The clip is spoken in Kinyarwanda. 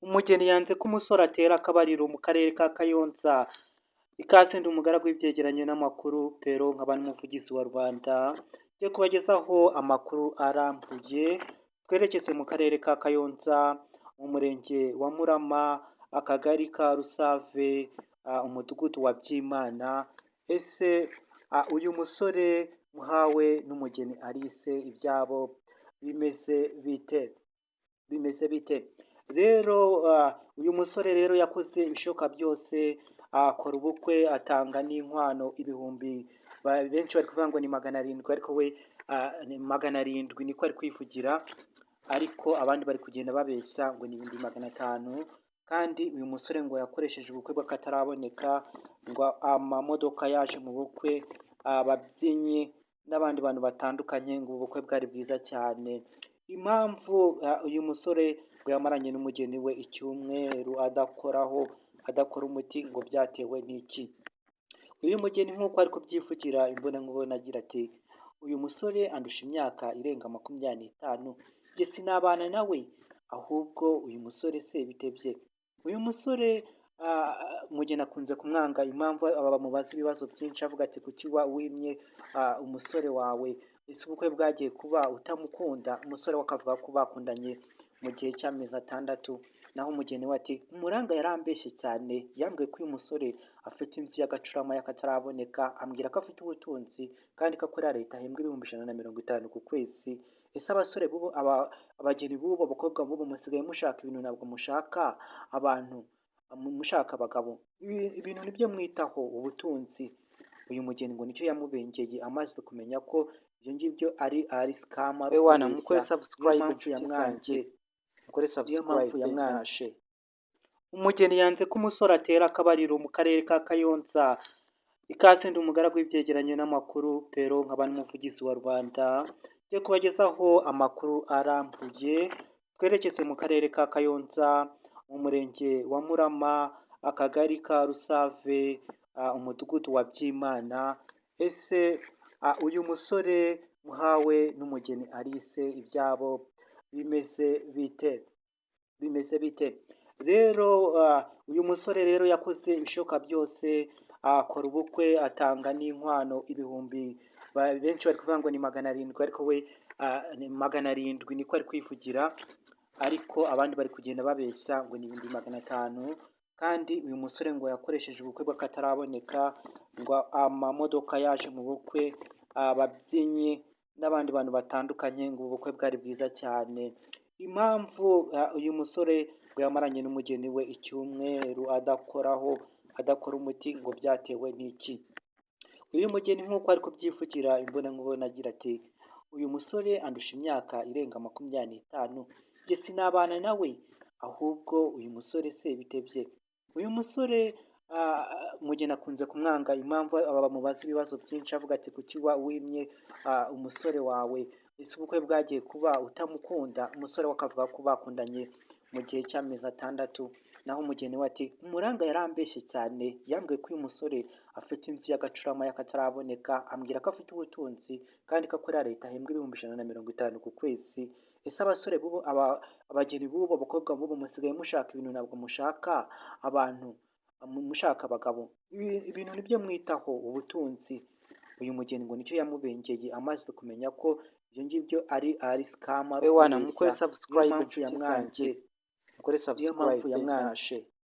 Umugeni yanze ko umusore atera akabariro mu karere ka Kayonza. Ikaze ndi umugaragu w'ibyegeranyo n'amakuru, pero nkaba n'umuvugizi wa Rwanda. Ngiye kubagezaho amakuru arambuye. Twerekeze mu karere ka Kayonza, mu murenge wa Murama, akagari ka Rusave, umudugudu wa Byimana. Ese uyu musore muhawe n'umugeni Alice ibyabo bimeze bite? Rero uyu musore rero yakoze ibishoboka byose, akora ubukwe, atanga n'inkwano ibihumbi, benshi bari kuvuga ngo ni 700, ariko we ni 700 niko ari kwivugira, ariko abandi bari kugenda babeshya ngo ni 500. Kandi uyu musore ngo yakoresheje ubukwe bw'akataraboneka, ngo amamodoka yaje mu bukwe, ababyinnyi n'abandi bantu batandukanye, ngo ubukwe bwari bwiza cyane. Impamvu uyu musore ngo yamaranye n'umugeni we icyumweru adakora umuti, ngo byatewe n'iki? Uyu mugeni nk'uko ari kubyivugira imbonankubone agira ati, uyu musore andusha imyaka irenga 25, njye sinabana nawe, ahubwo uyu musore se bitebye. Uyu musore umugeni akunze kumwanga, impamvu bamubaza ibibazo byinshi avuga ati, kuki wimye umusore wawe? Ese ubukwe bwagiye kuba utamukunda? Umusore we akavuga ko bakundanye mu gihe cy'amezi 6, naho umugeni we ati, umuranga yarambeshye cyane, yambwiye ko uyu musore afite inzu y'agacurama y'akataraboneka, ambwira ko afite ubutunzi kandi ko akorera leta, ahembwa ibihumbi 150 ku kwezi. Ese abasore bubu, abageni bubu, abakobwa bubu, musigaye mushaka ibintu, ntabwo mushaka abantu, mushaka abagabo. Ibintu nibyo mwitaho, ubutunzi. Uyu mugeni ngo nicyo yamubengeye, amaze kumenya ko ibyo ngibyo ari scam. Mukore subscribe yamwanze, mukore subscribe yamwashe. Umugeni yanze ko umusore atera akabariro mu karere ka Kayonza. Ikaze ndi umugaragu w'ibyegeranyo n'amakuru, pero nkaba n'umuvugizi wa Rwanda. Ngiye kubagezaho amakuru arambuye. Twerekeze mu karere ka Kayonza, mu murenge wa Murama, akagari ka Rusave, umudugudu wa Byimana. Ese uyu musore muhawe n'umugeni Alice ibyabo bimeze bite? Rero uyu musore rero yakoze ibishoboka byose, akora ubukwe, atanga n'inkwano ibihumbi, benshi bari kuvuga ngo ni 700, ariko we ni 700 niko ari kwivugira, ariko abandi bari kugenda babeshya ngo ni 500. Kandi uyu musore ngo yakoresheje ubukwe bw'akataraboneka, ngo amamodoka yaje mu bukwe, ababyinnyi n'abandi bantu batandukanye, ngo ubukwe bwari bwiza cyane. Impamvu uyu musore ngo yamaranye n'umugeni we icyumweru adakora umuti, ngo byatewe n'iki? Uyu mugeni nk'uko ari kubyivugira imbonankubone agira ati, uyu musore andusha imyaka irenga 25, njye sinabana nawe, ahubwo uyu musore se bitebye. Uyu musore umugeni akunze kumwanga, impamvu bamubaza ibibazo byinshi avuga ati, kuki wimye umusore wawe? Ese ubukwe bwagiye kuba utamukunda? Umusore we akavuga ko bakundanye mu gihe cy'amezi 6, naho umugeni we ati, umuranga yarambeshye cyane, yambwiye ko uyu musore afite inzu y'agacurama y'akataraboneka, ambwira ko afite ubutunzi kandi ko akorera leta, ahembwa ibihumbi 150 ku kwezi. Ese abasore bubu, abageni bubu, abakobwa bubu, musigaye mushaka ibintu, ntabwo mushaka abantu, mushaka abagabo. Ibintu nibyo mwitaho, ubutunzi. Uyu mugeni ngo nicyo yamubengeye, amaze kumenya ko ibyo ngibyo ari scam. Mukore subscribe yamwanze, mukore subscribe yamwashe.